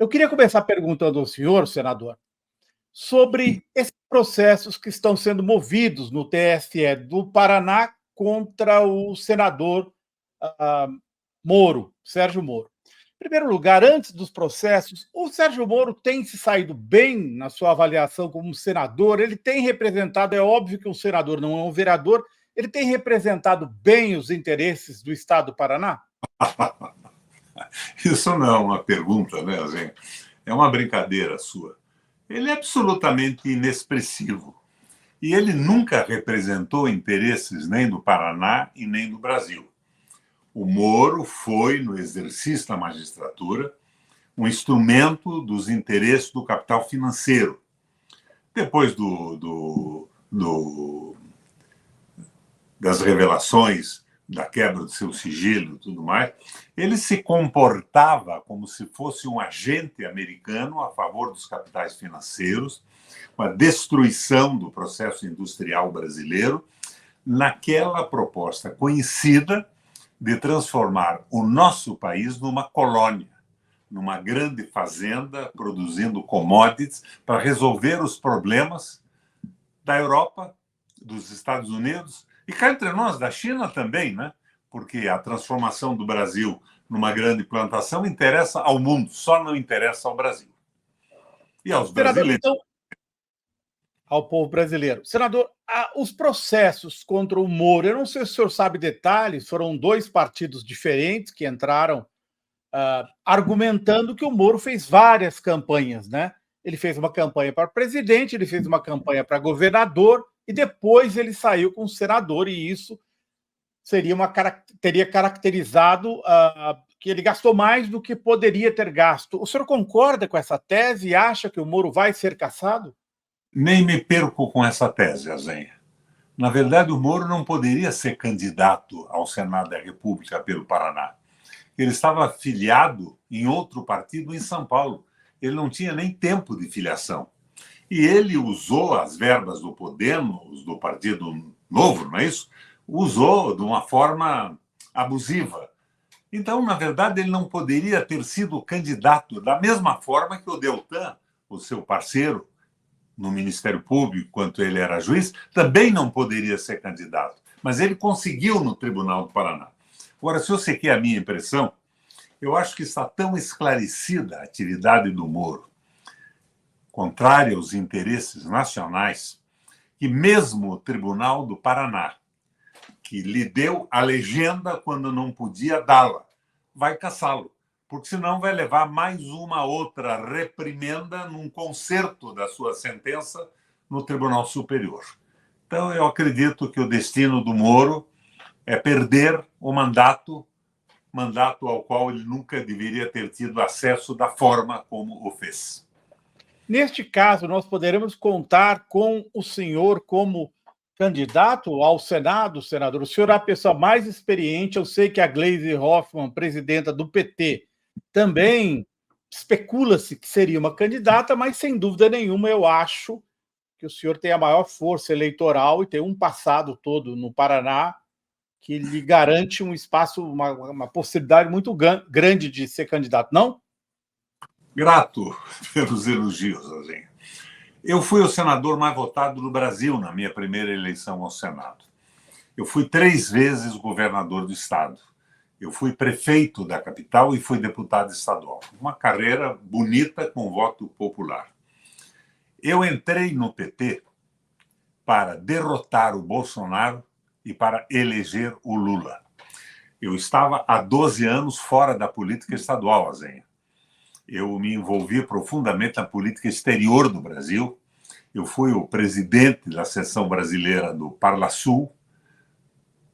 Eu queria começar perguntando ao senhor, senador, sobre esses processos que estão sendo movidos no TSE do Paraná contra o senador ah, Moro, Sérgio Moro. Em primeiro lugar, antes dos processos, o Sérgio Moro tem se saído bem na sua avaliação como senador? Ele tem representado, é óbvio que um senador não é um vereador, ele tem representado bem os interesses do Estado do Paraná? Isso não é uma pergunta, né, Zen? É uma brincadeira sua. Ele é absolutamente inexpressivo. E ele nunca representou interesses nem do Paraná e nem do Brasil. O Moro foi, no exercício da magistratura, um instrumento dos interesses do capital financeiro. Depois das revelações, da quebra do seu sigilo e tudo mais, ele se comportava como se fosse um agente americano a favor dos capitais financeiros, com a destruição do processo industrial brasileiro, naquela proposta conhecida de transformar o nosso país numa colônia, numa grande fazenda produzindo commodities para resolver os problemas da Europa, dos Estados Unidos e cá entre nós, da China também, né? Porque a transformação do Brasil numa grande plantação interessa ao mundo, só não interessa ao Brasil. E aos Senador, brasileiros. então, ao povo brasileiro. Senador, os processos contra o Moro, eu não sei se o senhor sabe detalhes, foram dois partidos diferentes que entraram argumentando que o Moro fez várias campanhas, né? Ele fez uma campanha para presidente, ele fez uma campanha para governador e depois ele saiu com senador, e isso teria caracterizado que ele gastou mais do que poderia ter gasto. O senhor concorda com essa tese e acha que o Moro vai ser cassado? Nem me perco com essa tese, Azenha. Na verdade, o Moro não poderia ser candidato ao Senado da República pelo Paraná. Ele estava filiado em outro partido em São Paulo. Ele não tinha nem tempo de filiação. E ele usou as verbas do Podemos, do Partido Novo, não é isso? Usou de uma forma abusiva. Então, na verdade, ele não poderia ter sido candidato da mesma forma que o Deltan, o seu parceiro no Ministério Público, quanto ele era juiz, também não poderia ser candidato. Mas ele conseguiu no Tribunal do Paraná. Agora, se você quer a minha impressão, eu acho que está tão esclarecida a atividade do Moro, contrária aos interesses nacionais, que mesmo o Tribunal do Paraná, que lhe deu a legenda quando não podia dá-la, vai cassá-lo, porque senão vai levar mais uma outra reprimenda num conserto da sua sentença no Tribunal Superior. Então, eu acredito que o destino do Moro é perder o mandato ao qual ele nunca deveria ter tido acesso da forma como o fez. Neste caso, nós poderemos contar com o senhor como candidato ao Senado, senador? O senhor é a pessoa mais experiente. Eu sei que a Gleisi Hoffmann, presidenta do PT, também especula-se que seria uma candidata, mas sem dúvida nenhuma eu acho que o senhor tem a maior força eleitoral e tem um passado todo no Paraná que lhe garante um espaço, uma possibilidade muito grande de ser candidato, não? Grato pelos elogios, Azinha. Eu fui o senador mais votado do Brasil na minha primeira eleição ao Senado. Eu fui 3 vezes governador do estado. Eu fui prefeito da capital e fui deputado estadual. Uma carreira bonita com voto popular. Eu entrei no PT para derrotar o Bolsonaro e para eleger o Lula. Eu estava há 12 anos fora da política estadual, Azenha. Eu me envolvi profundamente na política exterior do Brasil. Eu fui o presidente da seção brasileira do Parlasul,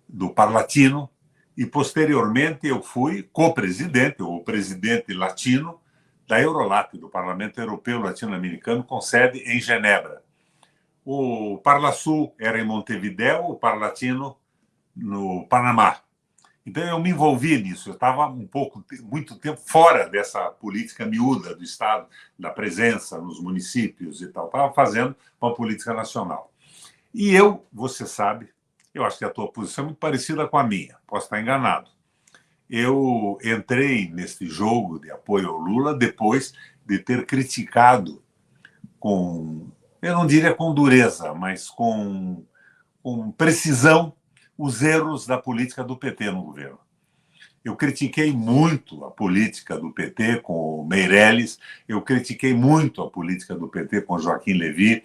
do Parlatino, e, posteriormente, eu fui co-presidente, ou presidente latino, da Eurolat, do Parlamento Europeu Latino-Americano, com sede em Genebra. O Parlasul era em Montevidéu, o Parlatino no Panamá. Então, eu me envolvi nisso. Eu estava muito tempo fora dessa política miúda do Estado, da presença nos municípios e tal. Estava fazendo uma política nacional. E eu, você sabe, eu acho que a tua posição é muito parecida com a minha. Posso estar enganado. eu entrei nesse jogo de apoio ao Lula depois de ter criticado com, eu não diria com dureza, mas com precisão, os erros da política do PT no governo. Eu critiquei muito a política do PT com o Meirelles, eu critiquei muito a política do PT com Joaquim Levy,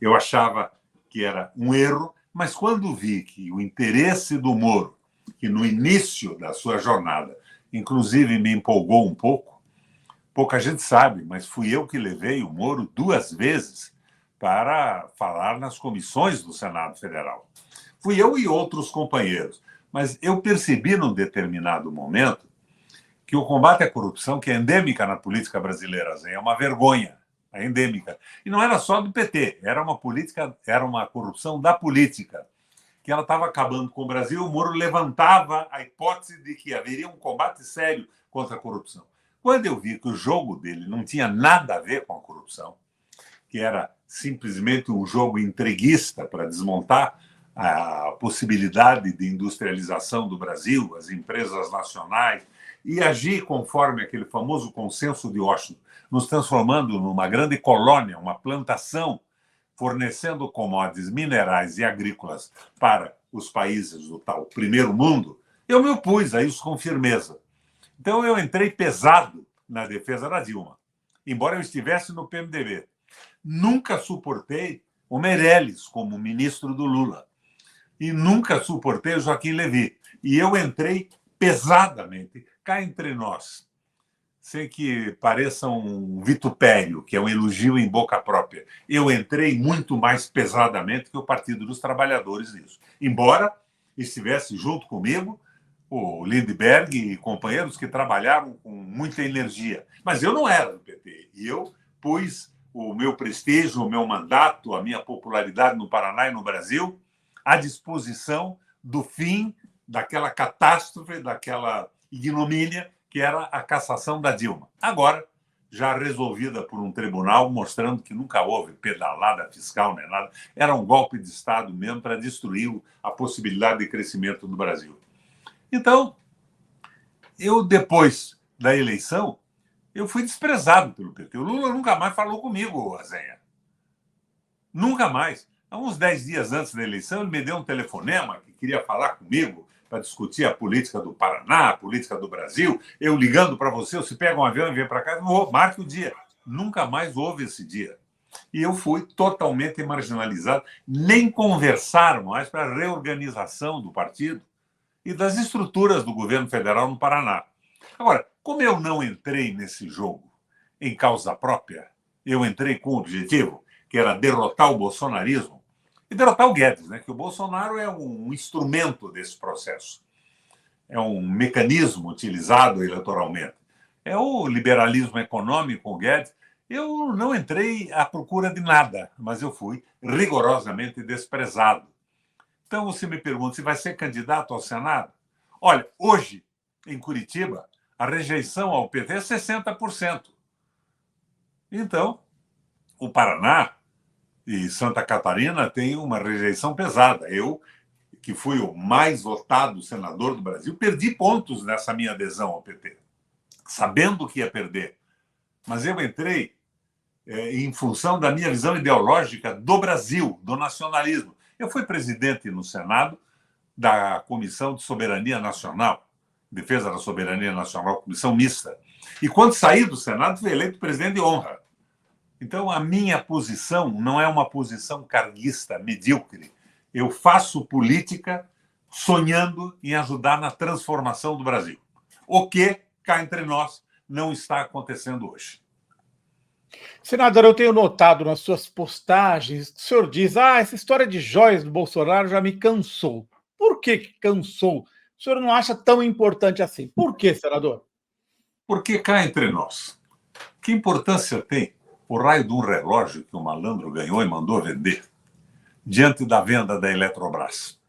eu achava que era um erro, mas quando vi que o interesse do Moro, que no início da sua jornada, inclusive me empolgou um pouco, pouca gente sabe, mas fui eu que levei o Moro 2 vezes para falar nas comissões do Senado Federal. Fui eu e outros companheiros. Mas eu percebi, num determinado momento, que o combate à corrupção, que é endêmica na política brasileira, é uma vergonha, é endêmica. E não era só do PT, era uma corrupção da política, que ela estava acabando com o Brasil. O Moro levantava a hipótese de que haveria um combate sério contra a corrupção. Quando eu vi que o jogo dele não tinha nada a ver com a corrupção, que era simplesmente um jogo entreguista para desmontar a possibilidade de industrialização do Brasil, as empresas nacionais, e agir conforme aquele famoso consenso de Washington, nos transformando numa grande colônia, uma plantação, fornecendo commodities minerais e agrícolas para os países do tal primeiro mundo, eu me opus a isso com firmeza. Então eu entrei pesado na defesa da Dilma, embora eu estivesse no PMDB. Nunca suportei o Meirelles como ministro do Lula. E nunca suportei o Joaquim Levy. E eu entrei pesadamente, cá entre nós, sem que pareça um vitupério, que é um elogio em boca própria. Eu entrei muito mais pesadamente que o Partido dos Trabalhadores nisso. Embora estivesse junto comigo o Lindbergh e companheiros que trabalharam com muita energia. Mas eu não era do PT. E eu pus o meu prestígio, o meu mandato, a minha popularidade no Paraná e no Brasil à disposição do fim daquela catástrofe, daquela ignomínia que era a cassação da Dilma. Agora, já resolvida por um tribunal, mostrando que nunca houve pedalada fiscal nem nada, era um golpe de Estado mesmo para destruir a possibilidade de crescimento do Brasil. Então, eu, depois da eleição, eu fui desprezado pelo PT. O Lula nunca mais falou comigo, Azenha. Nunca mais. Há uns 10 dias antes da eleição, ele me deu um telefonema que queria falar comigo para discutir a política do Paraná, a política do Brasil. Eu ligando para você, você pega um avião e vem para cá, marque o dia. Nunca mais houve esse dia. E eu fui totalmente marginalizado. Nem conversaram mais para a reorganização do partido e das estruturas do governo federal no Paraná. Agora, como eu não entrei nesse jogo em causa própria, eu entrei com o objetivo, que era derrotar o bolsonarismo, e derrotar o Guedes, né? Que o Bolsonaro é um instrumento desse processo. É um mecanismo utilizado eleitoralmente. É o liberalismo econômico, o Guedes. Eu não entrei à procura de nada, mas eu fui rigorosamente desprezado. Então, você me pergunta se vai ser candidato ao Senado? Olha, hoje, em Curitiba, a rejeição ao PT é 60%. Então, o Paraná e Santa Catarina têm uma rejeição pesada. Eu, que fui o mais votado senador do Brasil, perdi pontos nessa minha adesão ao PT, sabendo que ia perder. Mas eu entrei em função da minha visão ideológica do Brasil, do nacionalismo. Eu fui presidente no Senado da Comissão de Soberania Nacional, Defesa da Soberania Nacional, comissão mista. E quando saí do Senado, fui eleito presidente de honra. Então, a minha posição não é uma posição carguista, medíocre. Eu faço política sonhando em ajudar na transformação do Brasil. O que, cá entre nós, não está acontecendo hoje. Senador, eu tenho notado nas suas postagens, o senhor diz, essa história de joias do Bolsonaro já me cansou. Por que cansou? O senhor não acha tão importante assim? Por quê, senador? Porque cá entre nós, que importância tem o raio de um relógio que o malandro ganhou e mandou vender diante da venda da Eletrobras?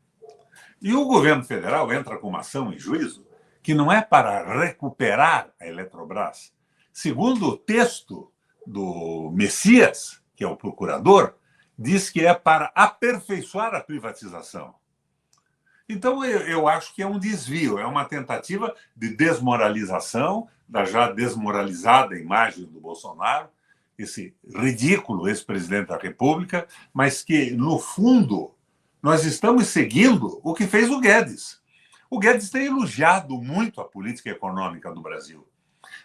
E o governo federal entra com uma ação em juízo que não é para recuperar a Eletrobras. Segundo o texto do Messias, que é o procurador, diz que é para aperfeiçoar a privatização. Então, eu acho que é um desvio, é uma tentativa de desmoralização da já desmoralizada imagem do Bolsonaro, esse ridículo ex-presidente da República, mas que, no fundo, nós estamos seguindo o que fez o Guedes. O Guedes tem elogiado muito a política econômica do Brasil.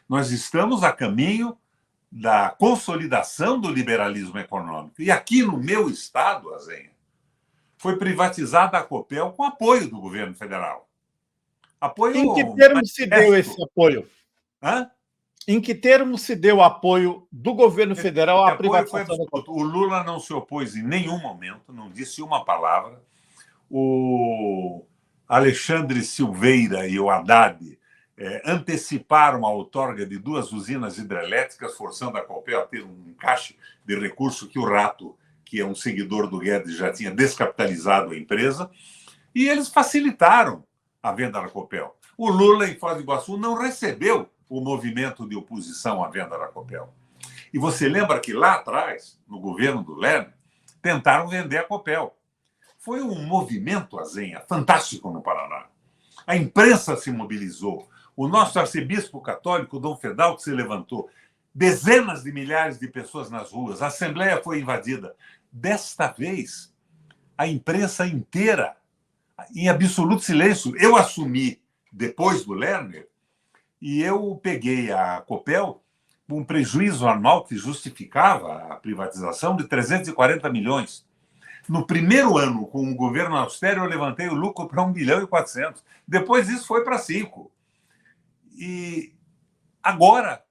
Nós estamos a caminho da consolidação do liberalismo econômico. E aqui no meu estado, Azenha, foi privatizada a Copel com apoio do governo federal. Apoio em que termos se deu esse apoio? Hã? Em que termos se deu o apoio do governo federal à privatização da Copel? O Lula não se opôs em nenhum momento, não disse uma palavra. O Alexandre Silveira e o Haddad anteciparam a outorga de 2 usinas hidrelétricas, forçando a Copel a ter um encaixe de recurso que o Rato, que é um seguidor do Guedes, já tinha descapitalizado a empresa, e eles facilitaram a venda da Copel. O Lula, em Foz do Iguaçu, não recebeu o movimento de oposição à venda da Copel. E você lembra que lá atrás, no governo do Lerner, tentaram vender a Copel. Foi um movimento, Azenha, fantástico no Paraná. A imprensa se mobilizou. O nosso arcebispo católico, Dom Fedal, que se levantou. Dezenas de milhares de pessoas nas ruas. A Assembleia foi invadida. Desta vez, a imprensa inteira, em absoluto silêncio. Eu assumi, depois do Lerner, e eu peguei a Copel com um prejuízo anual que justificava a privatização de 340 milhões. No primeiro ano, com o governo austero, eu levantei o lucro para 1,4 bilhão. Depois isso foi para 5. E agora,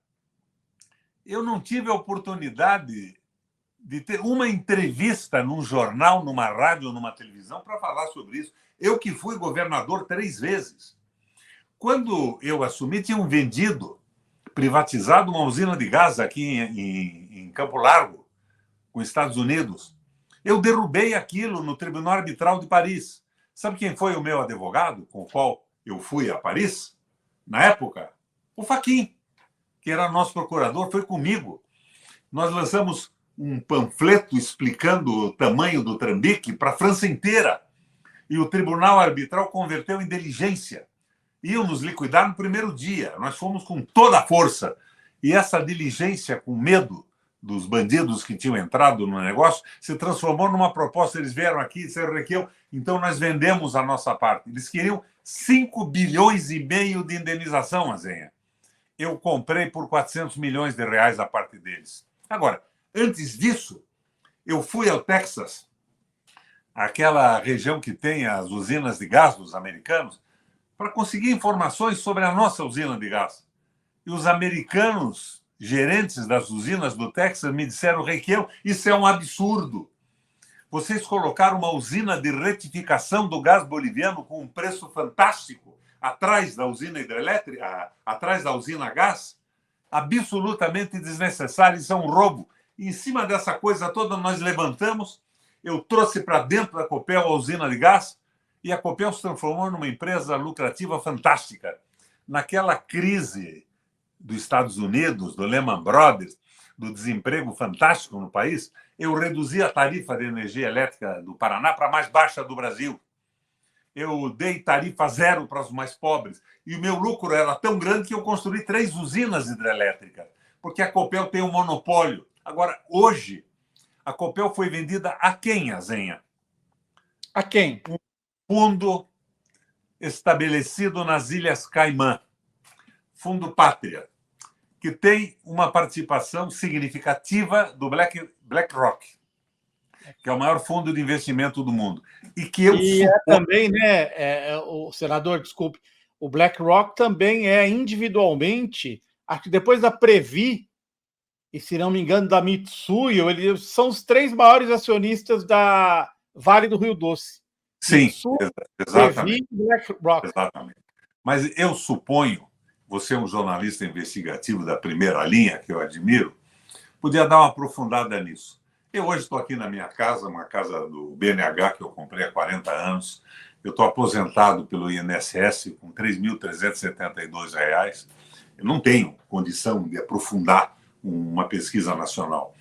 eu não tive a oportunidade de ter uma entrevista num jornal, numa rádio, numa televisão para falar sobre isso. Eu que fui governador 3 vezes. Quando eu assumi, tinham vendido, privatizado uma usina de gás aqui em Campo Largo, com os Estados Unidos. Eu derrubei aquilo no Tribunal Arbitral de Paris. Sabe quem foi o meu advogado com o qual eu fui a Paris? Na época, o Fachin, que era nosso procurador, foi comigo. Nós lançamos um panfleto explicando o tamanho do trambique para a França inteira. E o Tribunal Arbitral converteu em diligência. Iam nos liquidar no primeiro dia. Nós fomos com toda a força. E essa diligência, com medo dos bandidos que tinham entrado no negócio, se transformou numa proposta. Eles vieram aqui e disseram, Requião, então nós vendemos a nossa parte. Eles queriam 5,5 bilhões de indenização, Azenha. Eu comprei por 400 milhões de reais a parte deles. Agora, antes disso, eu fui ao Texas, aquela região que tem as usinas de gás dos americanos, para conseguir informações sobre a nossa usina de gás. E os americanos, gerentes das usinas do Texas, me disseram, Requião, isso é um absurdo. Vocês colocaram uma usina de retificação do gás boliviano com um preço fantástico atrás da usina hidrelétrica, atrás da usina gás, absolutamente desnecessário, isso é um roubo. E em cima dessa coisa toda, nós levantamos, eu trouxe para dentro da Copel a usina de gás, e a Copel se transformou numa empresa lucrativa fantástica. Naquela crise dos Estados Unidos, do Lehman Brothers, do desemprego fantástico no país, eu reduzi a tarifa de energia elétrica do Paraná para a mais baixa do Brasil. Eu dei tarifa 0 para os mais pobres. E o meu lucro era tão grande que eu construí 3 usinas hidrelétricas, porque a Copel tem um monopólio. Agora, hoje, a Copel foi vendida a quem, Azenha? A quem? Fundo estabelecido nas Ilhas Caimã, Fundo Pátria, que tem uma participação significativa do BlackRock, que é o maior fundo de investimento do mundo. E que eu também, né, o senador, desculpe, o BlackRock também é individualmente, acho que depois da Previ, e se não me engano, da Mitsui, eles são os 3 maiores acionistas da Vale do Rio Doce. Sim, Mitsui, exatamente. Previ e BlackRock. Exatamente. Mas eu suponho, você é um jornalista investigativo da primeira linha, que eu admiro, podia dar uma aprofundada nisso. Eu hoje estou aqui na minha casa, uma casa do BNH que eu comprei há 40 anos. Eu estou aposentado pelo INSS com R$ 3.372. Eu não tenho condição de aprofundar uma pesquisa nacional.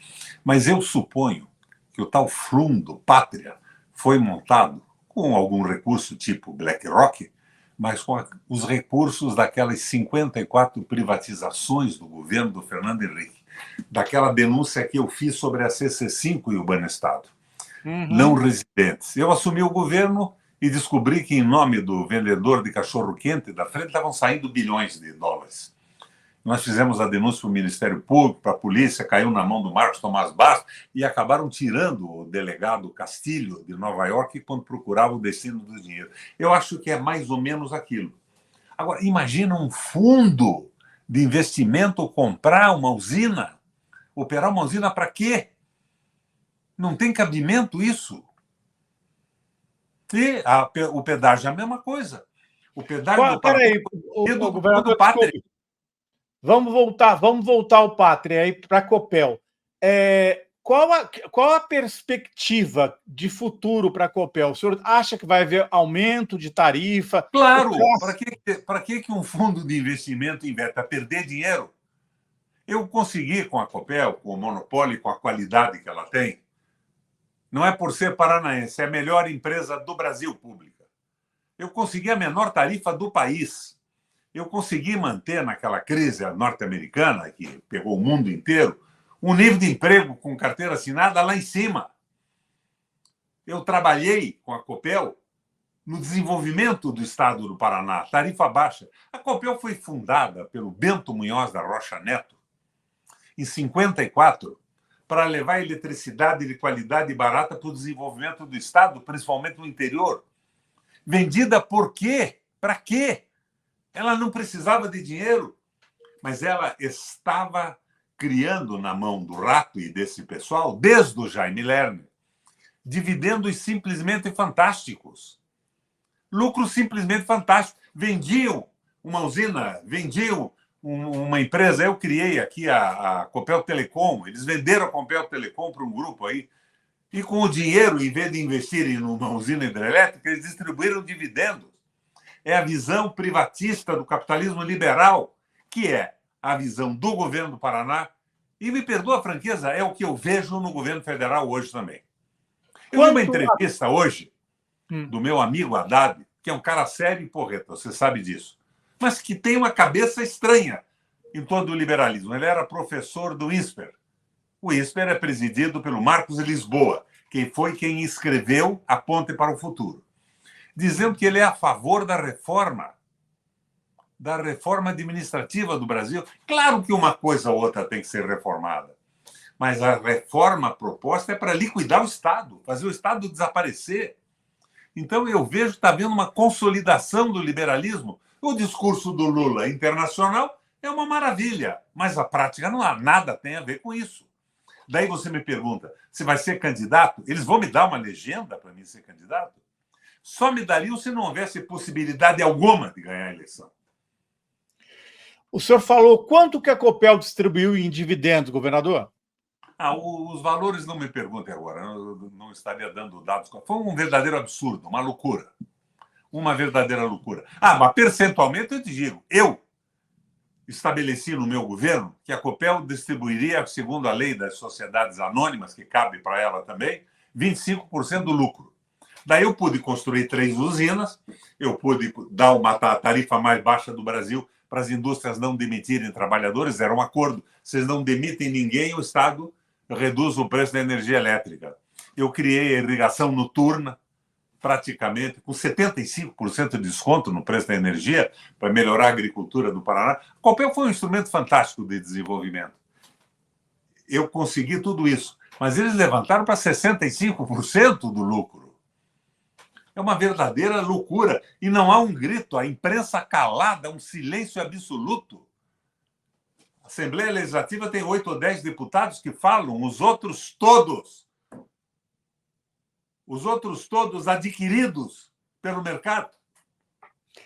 Mas eu suponho que o tal Fundo Pátria foi montado com algum recurso tipo BlackRock, mas com os recursos daquelas 54 privatizações do governo do Fernando Henrique, daquela denúncia que eu fiz sobre a CC5 e o Banestado, não residentes. Eu assumi o governo e descobri que, em nome do vendedor de cachorro-quente da frente, estavam saindo bilhões de dólares. Nós fizemos a denúncia para o Ministério Público, para a polícia, caiu na mão do Marcos Tomás Bastos e acabaram tirando o delegado Castilho, de Nova York, quando procurava o destino do dinheiro. Eu acho que é mais ou menos aquilo. Agora, imagina um fundo de investimento comprar uma usina. Operar uma usina para quê? Não tem cabimento isso. E o pedágio é a mesma coisa. O pedágio do Paraná Peraí, o governador, do Pátria. Vamos voltar ao Pátria aí para a Copel. Qual a perspectiva de futuro para a Copel? O senhor acha que vai haver aumento de tarifa? Claro, para que um fundo de investimento investe? Para perder dinheiro? Eu consegui com a Copel, com o monopólio e com a qualidade que ela tem, não é por ser paranaense, é a melhor empresa do Brasil pública. Eu consegui a menor tarifa do país. Eu consegui manter naquela crise norte-americana, que pegou o mundo inteiro, um nível de emprego com carteira assinada lá em cima. Eu trabalhei com a Copel no desenvolvimento do estado do Paraná, tarifa baixa. A Copel foi fundada pelo Bento Munhoz da Rocha Neto, em 54, para levar eletricidade de qualidade e barata para o desenvolvimento do estado, principalmente no interior. Vendida por quê? Para quê? Ela não precisava de dinheiro, mas ela estava criando na mão do rato e desse pessoal, desde o Jaime Lerner, dividendos simplesmente fantásticos. Lucros simplesmente fantásticos. Vendiam uma usina, vendiam uma empresa. Eu criei aqui a Copel Telecom. Eles venderam a Copel Telecom para um grupo aí. E com o dinheiro, em vez de investirem numa usina hidrelétrica, eles distribuíram dividendos. É a visão privatista do capitalismo liberal, que é a visão do governo do Paraná. E me perdoa a franqueza, é o que eu vejo no governo federal hoje também. Eu vi uma entrevista hoje do meu amigo Haddad, que é um cara sério e porreta, você sabe disso, mas que tem uma cabeça estranha em todo o liberalismo. Ele era professor do INSPER. O INSPER é presidido pelo Marcos Lisboa, que foi quem escreveu A Ponte para o Futuro, dizendo que ele é a favor da reforma administrativa do Brasil. Claro que uma coisa ou outra tem que ser reformada, mas a reforma proposta é para liquidar o Estado, fazer o Estado desaparecer. Então, eu vejo que está havendo uma consolidação do liberalismo. O discurso do Lula internacional é uma maravilha, mas a prática não há nada tem a ver com isso. Daí você me pergunta, se vai ser candidato? Eles vão me dar uma legenda para mim ser candidato? Só me dariam se não houvesse possibilidade alguma de ganhar a eleição. O senhor falou quanto que a Copel distribuiu em dividendos, governador? Os valores não me perguntem agora, eu não estaria dando dados. Foi um verdadeiro absurdo, uma loucura. Uma verdadeira loucura. Mas percentualmente eu te digo, eu estabeleci no meu governo que a Copel distribuiria, segundo a lei das sociedades anônimas, que cabe para ela também, 25% do lucro. Daí eu pude construir 3 usinas, eu pude dar uma tarifa mais baixa do Brasil para as indústrias não demitirem trabalhadores, era um acordo. Vocês não demitem ninguém, o Estado reduz o preço da energia elétrica. Eu criei a irrigação noturna, praticamente, com 75% de desconto no preço da energia, para melhorar a agricultura do Paraná. A Copel foi um instrumento fantástico de desenvolvimento. Eu consegui tudo isso, mas eles levantaram para 65% do lucro. É uma verdadeira loucura. E não há um grito, a imprensa calada, um silêncio absoluto. A Assembleia Legislativa tem 8 ou 10 deputados que falam, os outros todos adquiridos pelo mercado.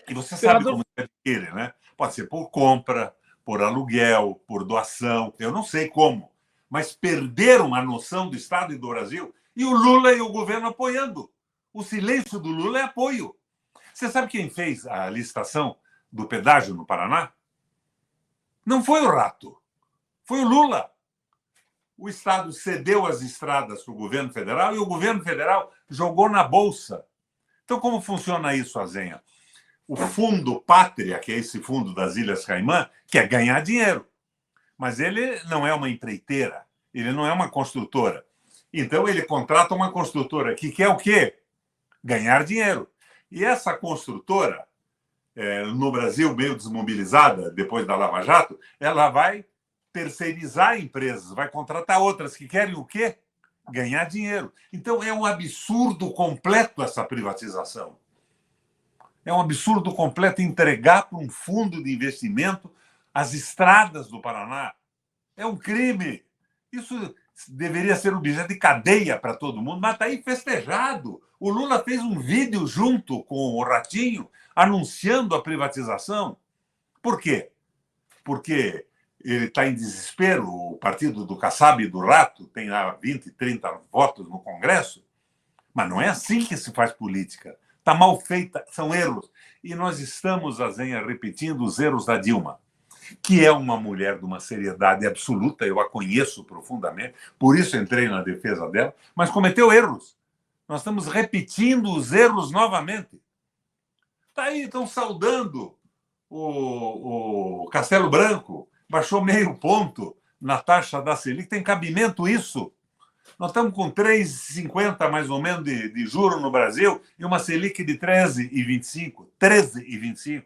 E você sabe como se adquire, né? Pode ser por compra, por aluguel, por doação, eu não sei como. Mas perderam a noção do Estado e do Brasil, e o Lula e o governo apoiando. O silêncio do Lula é apoio. Você sabe quem fez a licitação do pedágio no Paraná? Não foi o rato, foi o Lula. O Estado cedeu as estradas para o governo federal e o governo federal jogou na bolsa Então, como funciona isso, Azenha? O Fundo Pátria, que é esse fundo das Ilhas Caimã, quer ganhar dinheiro. Mas ele não é uma empreiteira, ele não é uma construtora. Então, ele contrata uma construtora que quer o quê? Ganhar dinheiro. E essa construtora, no Brasil, meio desmobilizada, depois da Lava Jato, ela vai terceirizar empresas, vai contratar outras que querem o quê? Ganhar dinheiro. Então, é um absurdo completo essa privatização. É um absurdo completo entregar para um fundo de investimento as estradas do Paraná. É um crime. Isso deveria ser objeto de cadeia para todo mundo, mas está aí festejado. O Lula fez um vídeo junto com o Ratinho anunciando a privatização. Por quê? Porque ele está em desespero, o partido do Kassab e do Rato tem lá 20, 30 votos no Congresso, mas não é assim que se faz política. Está mal feita, são erros. E nós estamos, Azenha, repetindo os erros da Dilma, que é uma mulher de uma seriedade absoluta, eu a conheço profundamente, por isso entrei na defesa dela, mas cometeu erros. Nós estamos repetindo os erros novamente. Está aí, estão saudando o Castelo Branco, baixou meio ponto na taxa da Selic. Tem cabimento isso? Nós estamos com 3,50 mais ou menos de juro no Brasil e uma Selic de 13,25. 13,25.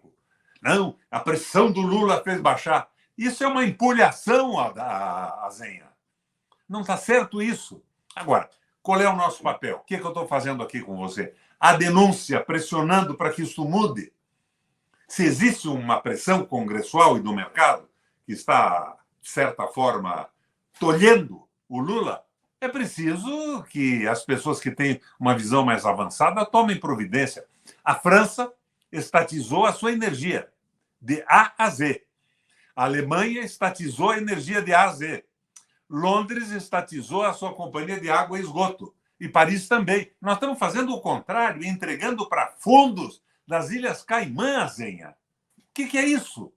Não, a pressão do Lula fez baixar. Isso é uma empolhação, Azenha. Não está certo isso. Agora, qual é o nosso papel? O que eu estou fazendo aqui com você? A denúncia, pressionando para que isso mude. Se existe uma pressão congressual e do mercado que está, de certa forma, tolhendo o Lula, é preciso que as pessoas que têm uma visão mais avançada tomem providência. A França estatizou a sua energia de A a Z. A Alemanha estatizou a energia de A a Z. Londres estatizou a sua companhia de água e esgoto. E Paris também. Nós estamos fazendo o contrário, entregando para fundos das Ilhas Caimã, Zenha. O que é isso?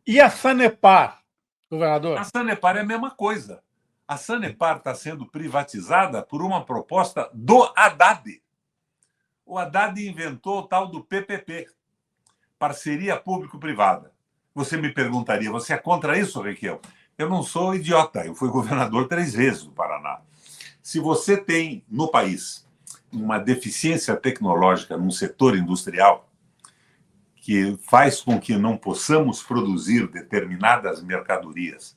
E a Sanepar, governador? A Sanepar é a mesma coisa. A Sanepar está sendo privatizada por uma proposta do Haddad. O Haddad inventou o tal do PPP, parceria público-privada. Você me perguntaria, você é contra isso, Requião? Eu não sou idiota, eu fui governador 3 vezes do Paraná. Se você tem no país uma deficiência tecnológica num setor industrial que faz com que não possamos produzir determinadas mercadorias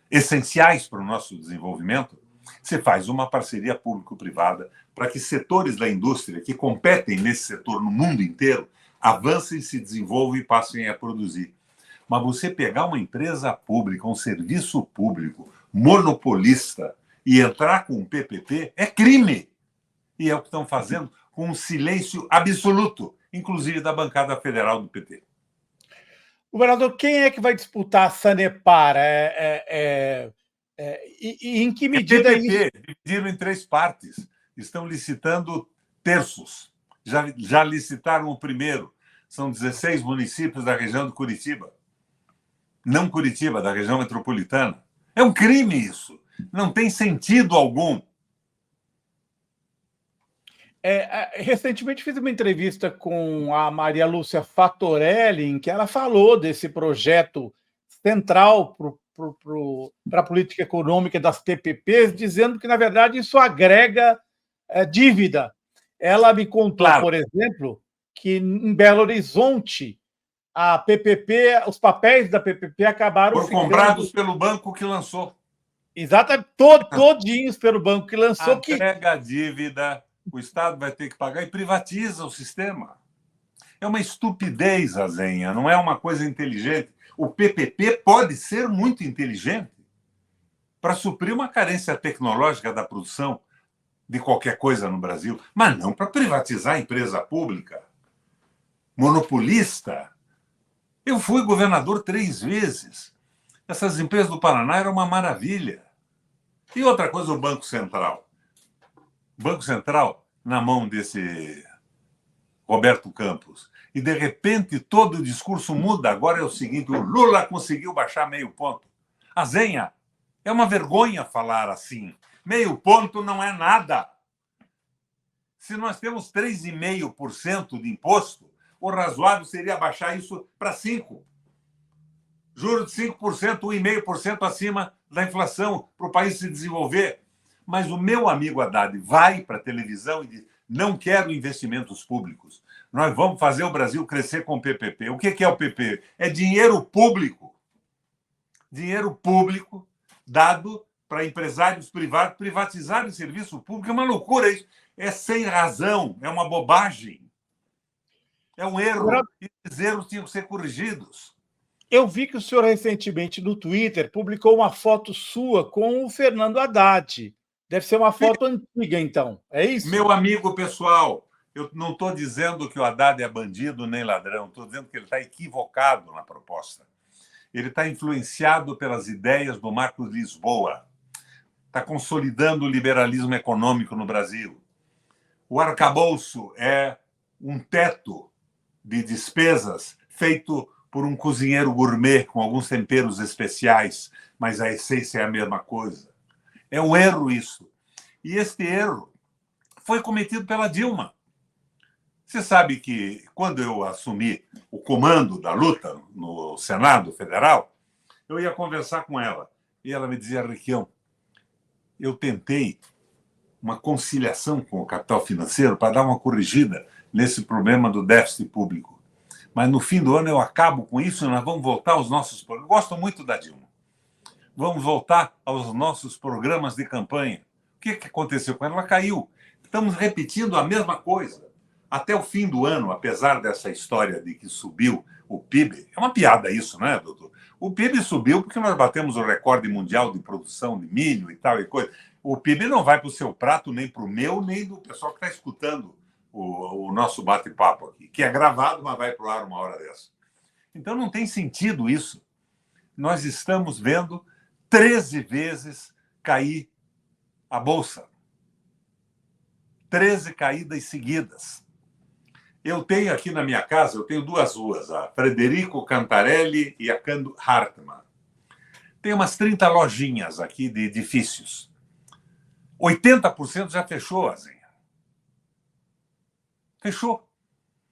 essenciais para o nosso desenvolvimento, você faz uma parceria público-privada para que setores da indústria que competem nesse setor no mundo inteiro avancem, se desenvolvam e passem a produzir. Mas você pegar uma empresa pública, um serviço público, monopolista, e entrar com um PPP é crime. E é o que estão fazendo com um silêncio absoluto, inclusive da bancada federal do PT. Governador, quem é que vai disputar a Sanepar? E em que medida PPP, isso... dividiram em 3 partes. Estão licitando terços. Já licitaram o primeiro. São 16 municípios da região de Curitiba. Não Curitiba, da região metropolitana. É um crime isso. Não tem sentido algum. Recentemente fiz uma entrevista com a Maria Lúcia Fatorelli, em que ela falou desse projeto central para a política econômica das PPPs, dizendo que, na verdade, isso agrega dívida. Ela me contou, claro, por exemplo, que em Belo Horizonte a PPP, os papéis da PPP acabaram foram comprados pelo banco que lançou. Exatamente, todinhos pelo banco que lançou. Agrega a dívida, o Estado vai ter que pagar e privatiza o sistema. É uma estupidez, Azenha, não é uma coisa inteligente. O PPP pode ser muito inteligente para suprir uma carência tecnológica da produção de qualquer coisa no Brasil, mas não para privatizar a empresa pública. Monopolista. Eu fui governador 3 vezes. Essas empresas do Paraná eram uma maravilha. E outra coisa, o Banco Central. O Banco Central, na mão desse Roberto Campos. E, de repente, todo o discurso muda. Agora é o seguinte, o Lula conseguiu baixar meio ponto. Azenha, é uma vergonha falar assim. Meio ponto não é nada. Se nós temos 3,5% de imposto, o razoável seria baixar isso para 5%. Juros de 5%, 1,5% acima da inflação para o país se desenvolver. Mas o meu amigo Haddad vai para a televisão e diz: não quero investimentos públicos. Nós vamos fazer o Brasil crescer com o PPP. O que é o PPP? É dinheiro público. Dinheiro público dado para empresários privados privatizarem serviço público. É uma loucura isso. É sem razão, é uma bobagem. É um erro. E esses erros tinham que ser corrigidos. Eu vi que o senhor recentemente no Twitter publicou uma foto sua com o Fernando Haddad. Deve ser uma foto antiga, então. É isso? Meu amigo pessoal, eu não estou dizendo que o Haddad é bandido nem ladrão, estou dizendo que ele está equivocado na proposta. Ele está influenciado pelas ideias do Marcos Lisboa. Está consolidando o liberalismo econômico no Brasil. O arcabouço é um teto de despesas feito por um cozinheiro gourmet com alguns temperos especiais, mas a essência é a mesma coisa. É um erro isso. E este erro foi cometido pela Dilma. Você sabe que, quando eu assumi o comando da luta no Senado Federal, eu ia conversar com ela. E ela me dizia: Requião, eu tentei uma conciliação com o capital financeiro para dar uma corrigida nesse problema do déficit público. Mas no fim do ano eu acabo com isso e nós vamos voltar aos nossos programas. Eu gosto muito da Dilma. Vamos voltar aos nossos programas de campanha. O que aconteceu com ela? Ela caiu. Estamos repetindo a mesma coisa. Até o fim do ano, apesar dessa história de que subiu o PIB, é uma piada isso, não é, doutor? O PIB subiu porque nós batemos o recorde mundial de produção de milho e tal e coisa. O PIB não vai para o seu prato, nem para o meu, nem do pessoal que está escutando o nosso bate-papo aqui, que é gravado, mas vai para o ar uma hora dessa. Então não tem sentido isso. Nós estamos vendo 13 vezes cair a Bolsa. 13 caídas seguidas. Eu tenho aqui na minha casa, eu tenho duas ruas, a Frederico Cantarelli e a Cando Hartmann. Tem umas 30 lojinhas aqui de edifícios. 80% já fechou, Azenha. Fechou.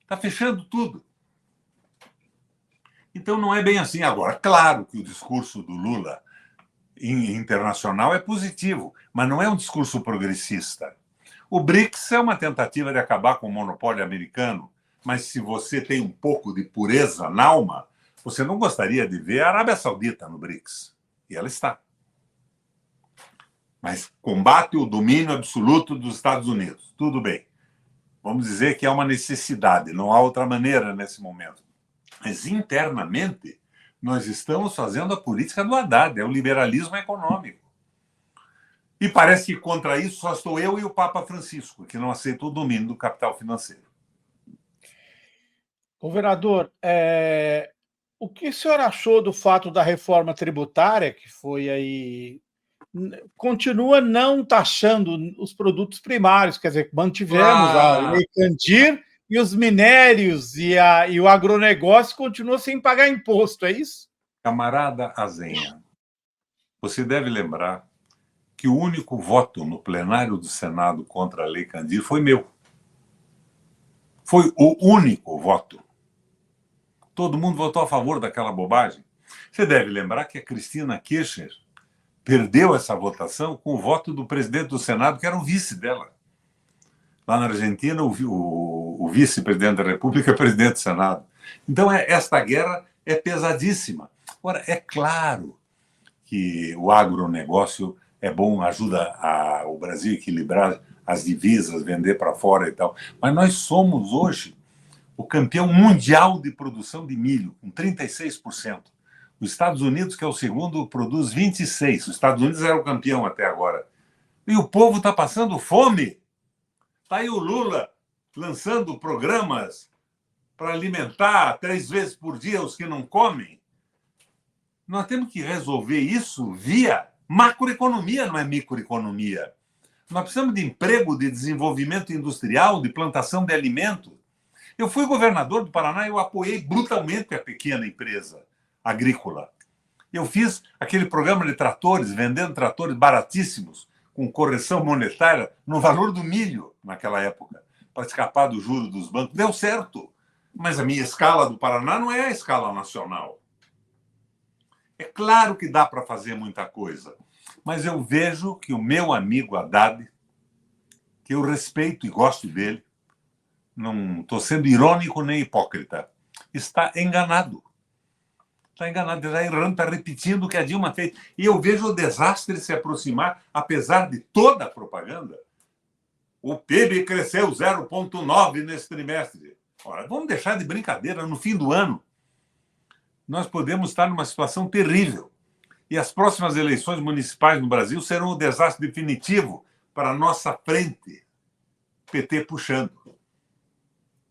Está fechando tudo. Então não é bem assim. Agora, claro que o discurso do Lula internacional é positivo, mas não é um discurso progressista. O BRICS é uma tentativa de acabar com o monopólio americano, mas se você tem um pouco de pureza na alma, você não gostaria de ver a Arábia Saudita no BRICS. E ela está. Mas combate o domínio absoluto dos Estados Unidos. Tudo bem. Vamos dizer que é uma necessidade, não há outra maneira nesse momento. Mas internamente, nós estamos fazendo a política do Haddad, é o liberalismo econômico. E parece que contra isso só estou eu e o Papa Francisco, que não aceitou o domínio do capital financeiro. Governador, o que o senhor achou do fato da reforma tributária, que foi aí, continua não taxando os produtos primários, quer dizer, mantivemos a Lei Candir e os minérios e o agronegócio continuam sem pagar imposto, é isso? Camarada Azenha, você deve lembrar que o único voto no plenário do Senado contra a Lei Candir foi meu. Foi o único voto. Todo mundo votou a favor daquela bobagem. Você deve lembrar que a Cristina Kirchner perdeu essa votação com o voto do presidente do Senado, que era o vice dela. Lá na Argentina, o vice-presidente da República é presidente do Senado. Então, esta guerra é pesadíssima. Agora, é claro que o agronegócio é bom, ajuda o Brasil a equilibrar as divisas, vender para fora e tal. Mas nós somos, hoje, o campeão mundial de produção de milho, com 36%. Os Estados Unidos, que é o segundo, produz 26%. Os Estados Unidos era o campeão até agora. E o povo está passando fome. Está aí o Lula lançando programas para alimentar 3 vezes por dia os que não comem. Nós temos que resolver isso via macroeconomia, não é microeconomia. Nós precisamos de emprego, de desenvolvimento industrial, de plantação de alimento. Eu fui governador do Paraná e eu apoiei brutalmente a pequena empresa agrícola. Eu fiz aquele programa de tratores, vendendo tratores baratíssimos, com correção monetária, no valor do milho naquela época. para escapar do juro dos bancos. Deu certo. Mas a minha escala do Paraná não é a escala nacional. É claro que dá para fazer muita coisa, mas eu vejo que o meu amigo Haddad, que eu respeito e gosto dele, não estou sendo irônico nem hipócrita, está enganado. Está enganado, está errando, está repetindo o que a Dilma fez. E eu vejo o desastre se aproximar, apesar de toda a propaganda. O PIB cresceu 0,9 nesse trimestre. Ora, vamos deixar de brincadeira. No fim do ano, nós podemos estar numa situação terrível. E as próximas eleições municipais no Brasil serão o desastre definitivo para a nossa frente. PT puxando.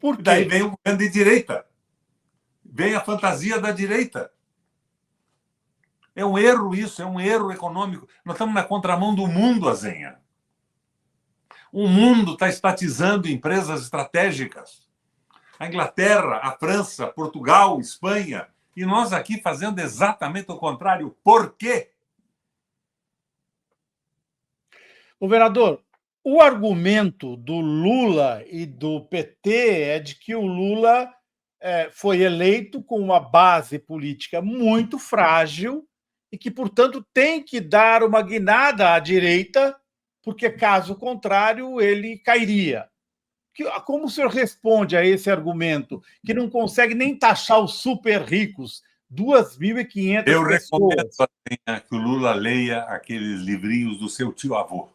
Por quê? Daí vem o governo de direita. Vem a fantasia da direita. É um erro isso, é um erro econômico. Nós estamos na contramão do mundo, Azenha. O mundo está estatizando empresas estratégicas. A Inglaterra, a França, Portugal, Espanha. E nós aqui fazendo exatamente o contrário. Por quê? Governador, o argumento do Lula e do PT é de que o Lula foi eleito com uma base política muito frágil e que, portanto, tem que dar uma guinada à direita, porque, caso contrário, ele cairia. Como o senhor responde a esse argumento, que não consegue nem taxar os super ricos, 2.500 Eu pessoas? recomendo que o Lula leia aqueles livrinhos do seu tio-avô.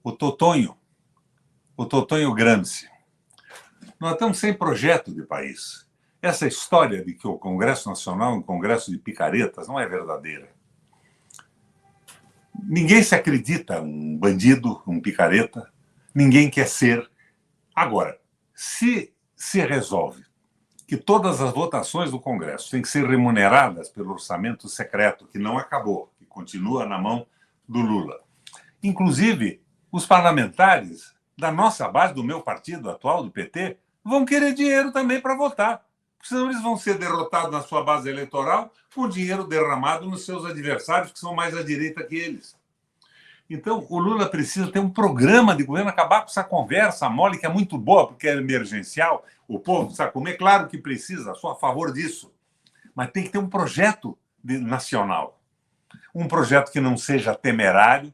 O Totonho Gramsci. Nós estamos sem projeto de país. Essa história de que o Congresso Nacional é um congresso de picaretas não é verdadeira. Ninguém se acredita um bandido, um picareta. Ninguém quer ser. Agora, se resolve que todas as votações do Congresso têm que ser remuneradas pelo orçamento secreto, que não acabou, que continua na mão do Lula. Inclusive, os parlamentares da nossa base, do meu partido atual, do PT, vão querer dinheiro também para votar. Porque senão eles vão ser derrotados na sua base eleitoral com dinheiro derramado nos seus adversários, que são mais à direita que eles. Então, o Lula precisa ter um programa de governo, acabar com essa conversa mole, que é muito boa, porque é emergencial. O povo precisa comer, claro que precisa, sou a favor disso. Mas tem que ter um projeto nacional. Um projeto que não seja temerário,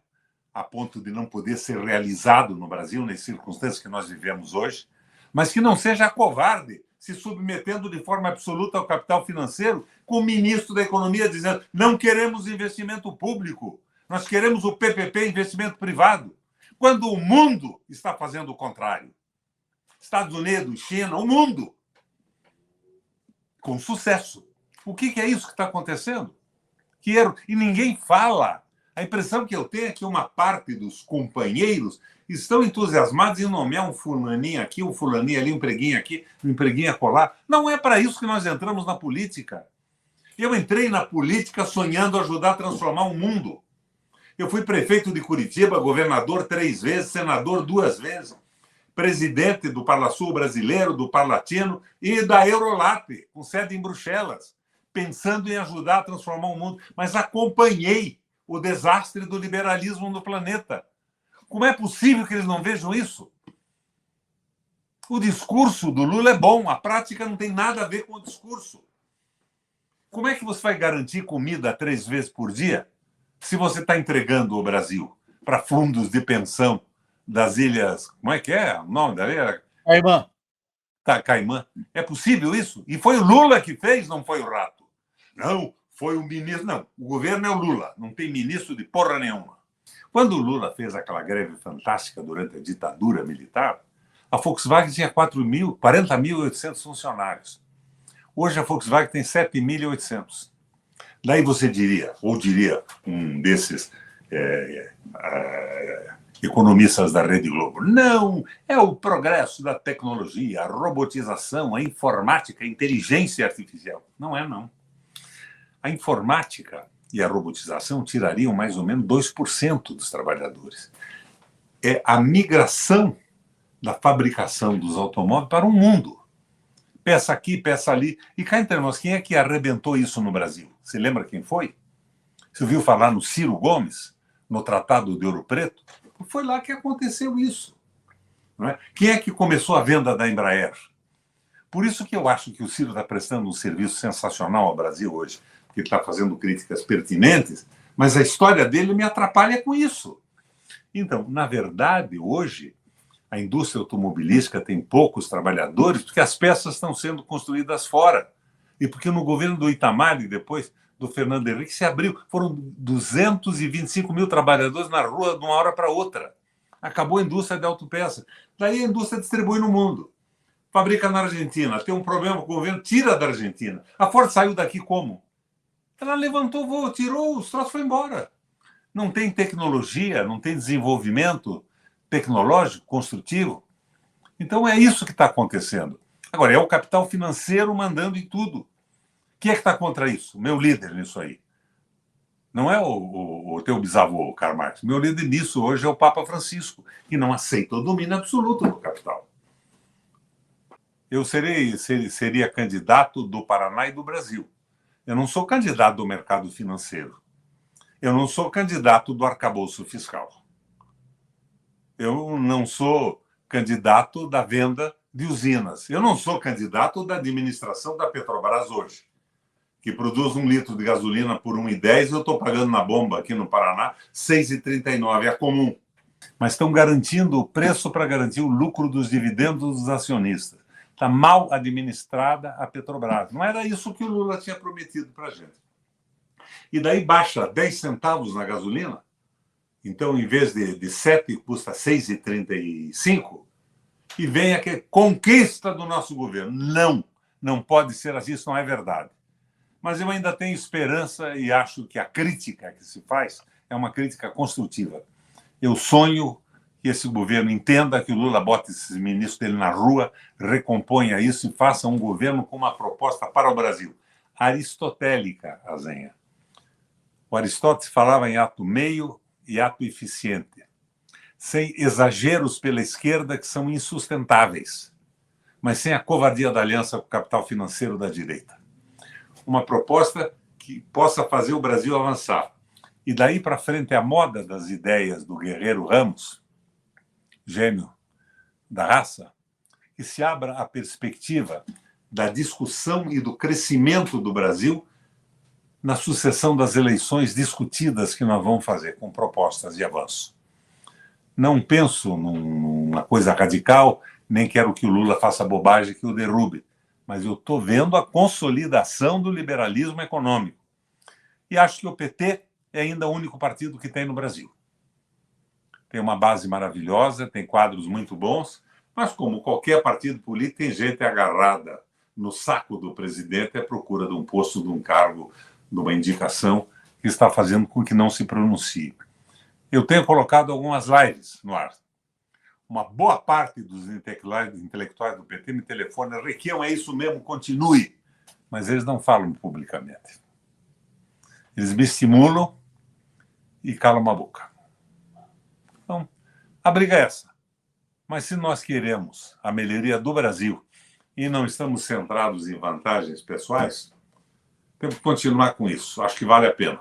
a ponto de não poder ser realizado no Brasil, nas circunstâncias que nós vivemos hoje, mas que não seja covarde, se submetendo de forma absoluta ao capital financeiro, com o ministro da Economia dizendo: não queremos investimento público, nós queremos o PPP, investimento privado, quando o mundo está fazendo o contrário. Estados Unidos, China, o mundo, com sucesso. O que é isso que está acontecendo? Que erro. E ninguém fala. A impressão que eu tenho é que uma parte dos companheiros estão entusiasmados em nomear um fulaninho aqui, um fulaninho ali, um preguinho aqui, um empreguinho acolá. Não é para isso que nós entramos na política. Eu entrei na política sonhando ajudar a transformar o mundo. Eu fui prefeito de Curitiba, governador 3 vezes, senador 2 vezes, presidente do Parlasul brasileiro, do Parlatino e da Eurolat, com sede em Bruxelas, pensando em ajudar a transformar o mundo. Mas acompanhei o desastre do liberalismo no planeta. Como é possível que eles não vejam isso? O discurso do Lula é bom, a prática não tem nada a ver com o discurso. Como é que você vai garantir comida 3 vezes por dia se você está entregando o Brasil para fundos de pensão das ilhas... Como é que é o nome da ilha? Caimã. Caimã. É possível isso? E foi o Lula que fez, não foi o Rato. Não, foi o ministro... Não, o governo é o Lula, não tem ministro de porra nenhuma. Quando o Lula fez aquela greve fantástica durante a ditadura militar, a Volkswagen tinha 40.800 funcionários. Hoje a Volkswagen tem 7.800. Daí você diria, ou diria um desses economistas da Rede Globo, não, é o progresso da tecnologia, a robotização, a informática, a inteligência artificial. Não é, não. A informática e a robotização tirariam mais ou menos 2% dos trabalhadores. É a migração da fabricação dos automóveis para o mundo. Peça aqui, peça ali. E cá entre nós, quem é que arrebentou isso no Brasil? Você lembra quem foi? Você ouviu falar no Ciro Gomes, no Tratado de Ouro Preto? Foi lá que aconteceu isso. Não é? Quem é que começou a venda da Embraer? Por isso que eu acho que o Ciro está prestando um serviço sensacional ao Brasil hoje, porque ele está fazendo críticas pertinentes, mas a história dele me atrapalha com isso. Então, na verdade, hoje, a indústria automobilística tem poucos trabalhadores porque as peças estão sendo construídas fora. E porque no governo do Itamar e depois do Fernando Henrique se abriu, foram 225 mil trabalhadores na rua de uma hora para outra. Acabou a indústria de autopeça. Daí a indústria distribui no mundo. Fabrica na Argentina, tem um problema com o governo, tira da Argentina. A Ford saiu daqui como? Ela levantou o voo, tirou, os troços foi embora. Não tem tecnologia, não tem desenvolvimento tecnológico, construtivo. Então é isso que está acontecendo. Agora, é o capital financeiro mandando em tudo. Quem é que está contra isso? Meu líder nisso aí. Não é o teu bisavô, Karl Marx. Meu líder nisso hoje é o Papa Francisco, que não aceita o domínio absoluto do capital. Eu seria candidato do Paraná e do Brasil. Eu não sou candidato do mercado financeiro. Eu não sou candidato do arcabouço fiscal. Eu não sou candidato da venda de usinas. Eu não sou candidato da administração da Petrobras hoje, que produz 1 litro de gasolina por R$ 1,10 e eu estou pagando na bomba aqui no Paraná R$ 6,39. É comum. Mas estão garantindo o preço para garantir o lucro dos dividendos dos acionistas. Está mal administrada a Petrobras. Não era isso que o Lula tinha prometido para a gente. E daí baixa 10 centavos na gasolina. Então, em vez de 7, custa 6,35. E vem a conquista do nosso governo. Não pode ser assim, isso não é verdade. Mas eu ainda tenho esperança e acho que a crítica que se faz é uma crítica construtiva. Eu sonho que esse governo entenda que o Lula bote esses ministros dele na rua, recomponha isso e faça um governo com uma proposta para o Brasil. Aristotélica, Azenha. O Aristóteles falava em ato meio e ato eficiente, sem exageros pela esquerda que são insustentáveis, mas sem a covardia da aliança com o capital financeiro da direita. Uma proposta que possa fazer o Brasil avançar. E daí para frente, a moda das ideias do Guerreiro Ramos, gêmeo da raça, que se abra a perspectiva da discussão e do crescimento do Brasil na sucessão das eleições discutidas que nós vamos fazer com propostas de avanço. Não penso numa coisa radical, nem quero que o Lula faça bobagem que o derrube, mas eu estou vendo a consolidação do liberalismo econômico. E acho que o PT é ainda o único partido que tem no Brasil. Tem uma base maravilhosa, tem quadros muito bons, mas como qualquer partido político, tem gente agarrada no saco do presidente à procura de um posto, de um cargo, de uma indicação que está fazendo com que não se pronuncie. Eu tenho colocado algumas lives no ar. Uma boa parte dos intelectuais do PT me telefona, Requião, é isso mesmo, continue. Mas eles não falam publicamente. Eles me estimulam e calam a boca. Então, a briga é essa. Mas se nós queremos a melhoria do Brasil e não estamos centrados em vantagens pessoais, temos que continuar com isso. Acho que vale a pena.